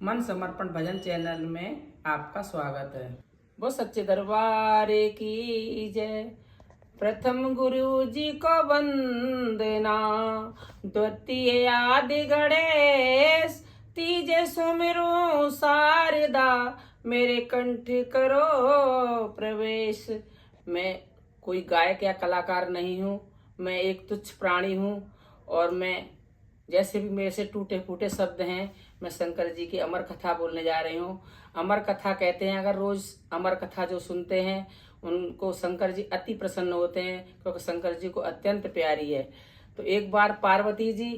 मन समर्पण भजन चैनल में आपका स्वागत है। वो सच्चे दरबार की जय। प्रथम गुरु जी को वंदना, द्वितीय आदि गणेश, तीजे सुमिरो शारदा, मेरे कंठ करो प्रवेश। मैं कोई गायक या कलाकार नहीं हूँ, मैं एक तुच्छ प्राणी हूँ और मैं जैसे भी मेरे से टूटे फूटे शब्द हैं, मैं शंकर जी की अमर कथा बोलने जा रही हूँ। अमर कथा कहते हैं, अगर रोज अमर कथा जो सुनते हैं उनको शंकर जी अति प्रसन्न होते हैं, क्योंकि शंकर जी को अत्यंत प्यारी है। तो एक बार पार्वती जी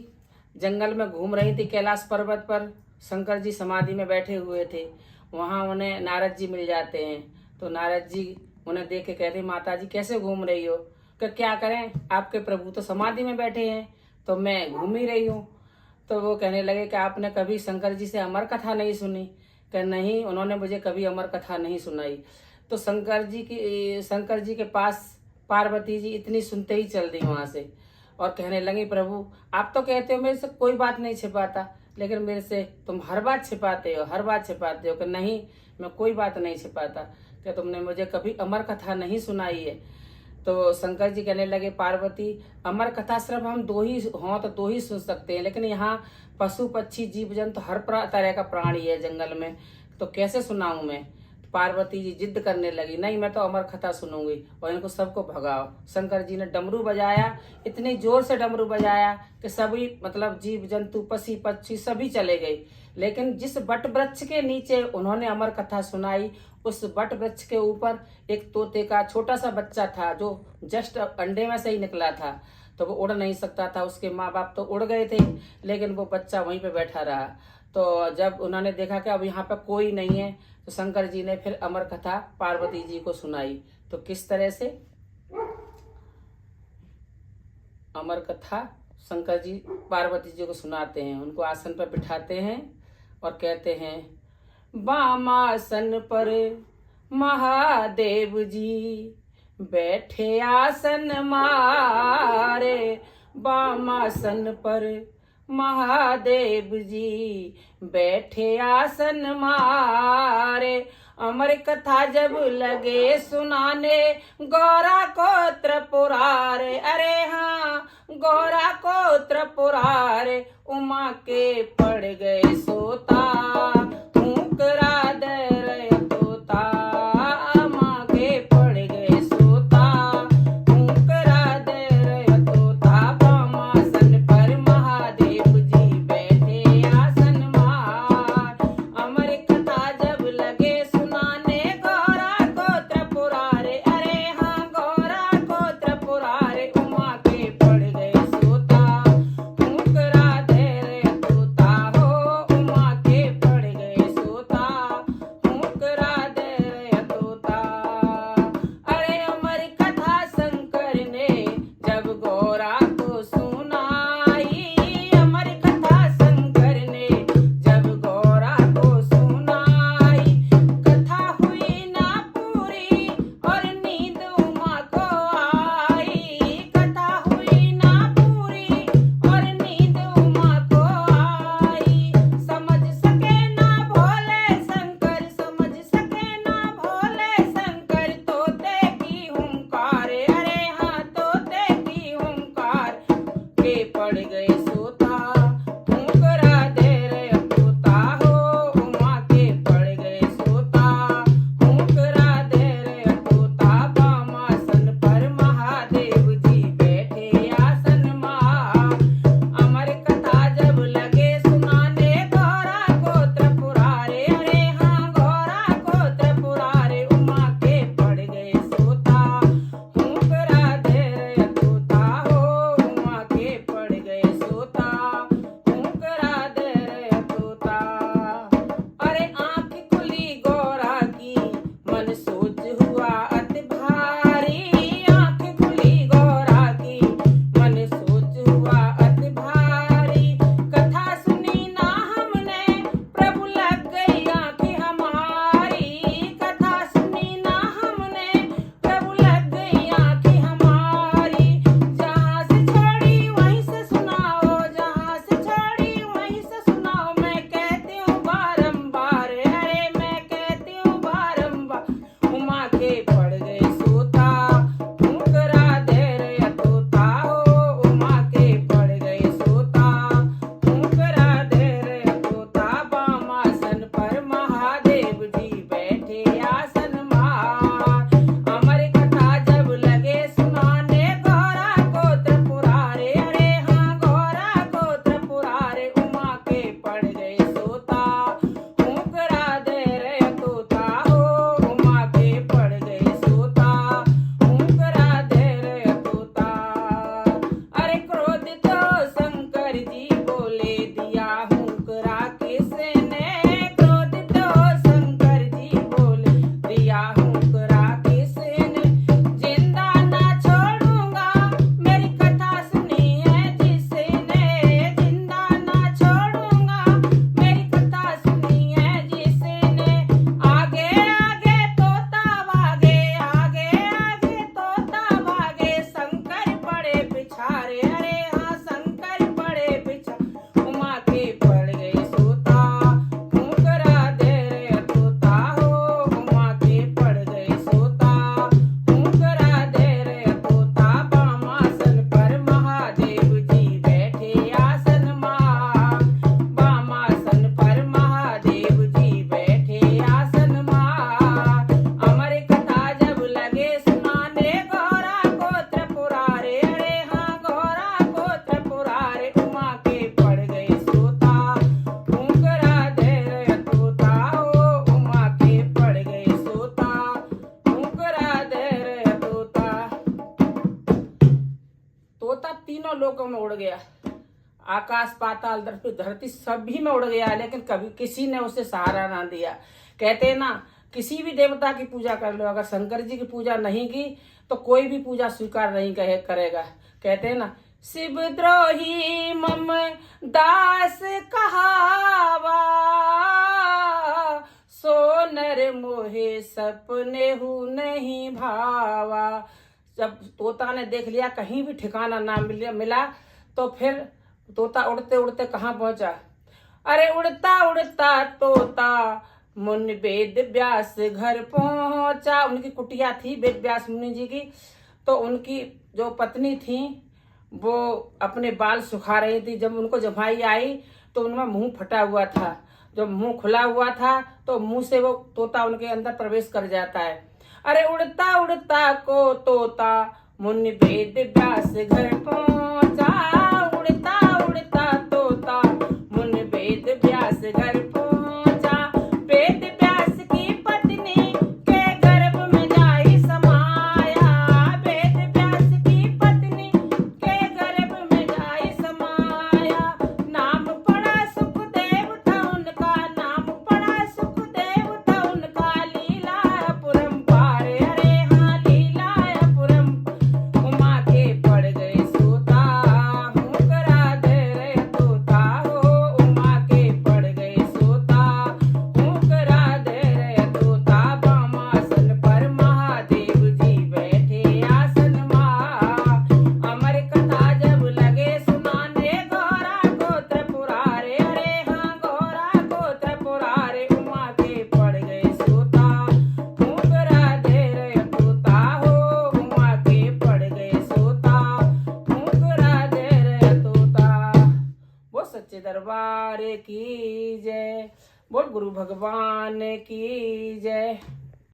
जंगल में घूम रही थी, कैलाश पर्वत पर शंकर जी समाधि में बैठे हुए थे। वहाँ उन्हें नारद जी मिल जाते हैं। तो नारद जी उन्हें देख के कहते, माता जी कैसे घूम रही हो? क्या करें, आपके प्रभु तो समाधि में बैठे हैं, तो मैं घूम ही रही हूँ। तो वो कहने लगे कि आपने कभी शंकर जी से अमर कथा नहीं सुनी? कि नहीं, उन्होंने मुझे कभी अमर कथा नहीं सुनाई। तो शंकर जी के पास पार्वती जी इतनी सुनते ही चल दी वहाँ से और कहने लगी, प्रभु आप तो कहते हो मेरे से कोई बात नहीं छिपाता, लेकिन मेरे से तुम हर बात छिपाते हो, हर बात छिपाते हो। कि नहीं, मैं कोई बात नहीं छिपाता, कि तुमने मुझे कभी अमर कथा नहीं सुनाई है। तो शंकर जी कहने लगे, पार्वती अमर कथा सिर्फ हम दो ही हों तो दो ही सुन सकते हैं, लेकिन यहाँ पशु पक्षी जीव जंतु हर तरह का प्राणी है जंगल में, तो कैसे सुनाऊं मैं? पार्वती जी जिद करने लगी, नहीं मैं तो अमर कथा सुनूंगी और इनको सबको भगाओ। शंकर जी ने डमरू बजाया, इतनी जोर से डमरू बजाया कि सभी मतलब जीव जंतु पशु पक्षी सभी चले गए। लेकिन जिस बट वृक्ष के नीचे उन्होंने अमर कथा सुनाई, उस बट वृक्ष के ऊपर एक तोते का छोटा सा बच्चा था जो जस्ट अंडे में से ही निकला था। तो वो उड़ नहीं सकता था, उसके माँ बाप तो उड़ गए थे, लेकिन वो बच्चा वहीं पे बैठा रहा। तो जब उन्होंने देखा कि अब यहाँ पे कोई नहीं है, तो शंकर जी ने फिर अमर कथा पार्वती जी को सुनाई। तो किस तरह से अमर कथा शंकर जी पार्वती जी को सुनाते हैं, उनको आसन पर बिठाते हैं और कहते हैं, वामासन पर महादेव जी बैठे आसन मारे, वामासन पर महादेव जी बैठे आसन मारे। अमर कथा जब लगे सुनाने, गौरा को त्रिपुरारे, अरे हाँ गौरा को त्रिपुरारे, उमा के पड़ गए सोता, फूंकरा दे रहे तोता, उमा के पड़ गए सोता, फूंकरा दे रहे तोता। वामासन पर महादेव जी बैठे आसन मार, अमर कथा जब लगे सुनाने, गौरा को त्रिपुरारे, अरे हाँ गौरा को त्रिपुरारे, उमा के पड़ गए सोता, फूंकरा दे रहे तोता हो, उमा के उड़ गया, आकाश पाताल धरती सभी में उड़ गया, लेकिन कभी किसी ने उसे सहारा ना दिया। कहते हैं ना, किसी भी देवता की पूजा कर लो, अगर शंकर जी की पूजा नहीं की तो कोई भी पूजा स्वीकार नहीं करेगा। कहते हैं ना, शिव द्रोही मम दास कहावा, सोनर मोहे सपने हु नहीं भावा। जब तोता ने देख लिया कहीं भी ठिकाना ना मिला तो फिर तोता उड़ते उड़ते कहाँ पहुंचा? अरे उड़ता उड़ता तोता मुनि वेद व्यास घर पहुंचा। उनकी कुटिया थी वेद व्यास मुनि जी की, तो उनकी जो पत्नी थी वो अपने बाल सुखा रही थी। जब उनको जमाई आई तो उनका मुंह फटा हुआ था, जब मुंह खुला हुआ था तो मुंह से वो तोता उनके अंदर प्रवेश कर जाता है। अरे उड़ता उड़ता को तोता मुनि वेद व्यास घर पहुंचा, उड़ता उड़ता तोता मुनि वेद व्यास घर पहुंचा। वेद व्यास की पत्नी के गर्भ में जाई समाया, वेद व्यास की पत्नी के गर्भ में जाई समाया। नाम पड़ा सुखदेव था उनका, नाम पड़ा सुखदेव था उनका, लीलापुरम पार। अरे हाँ लीलापुरम, उमा के पड़ गए सोता, हुकरा दे रे तोता हो, उमा के पड़ गए सोता, हुकरा दे रे तोता। बामासन पर महादेव जी बैठे आसन महा, अमर कथा जब लगे सुनाने, गौरा गोत्र पुरारे। अरे हाँ गौरा गोत्र पुरारे, उमा के पड़ गए सोता, हुकरा दे रे तोता हो, उमा के पड़ गए सोता, हुकरा दे रे तोता। वो सच्चे दरबार की जय, बोल गुरु भगवान की जय।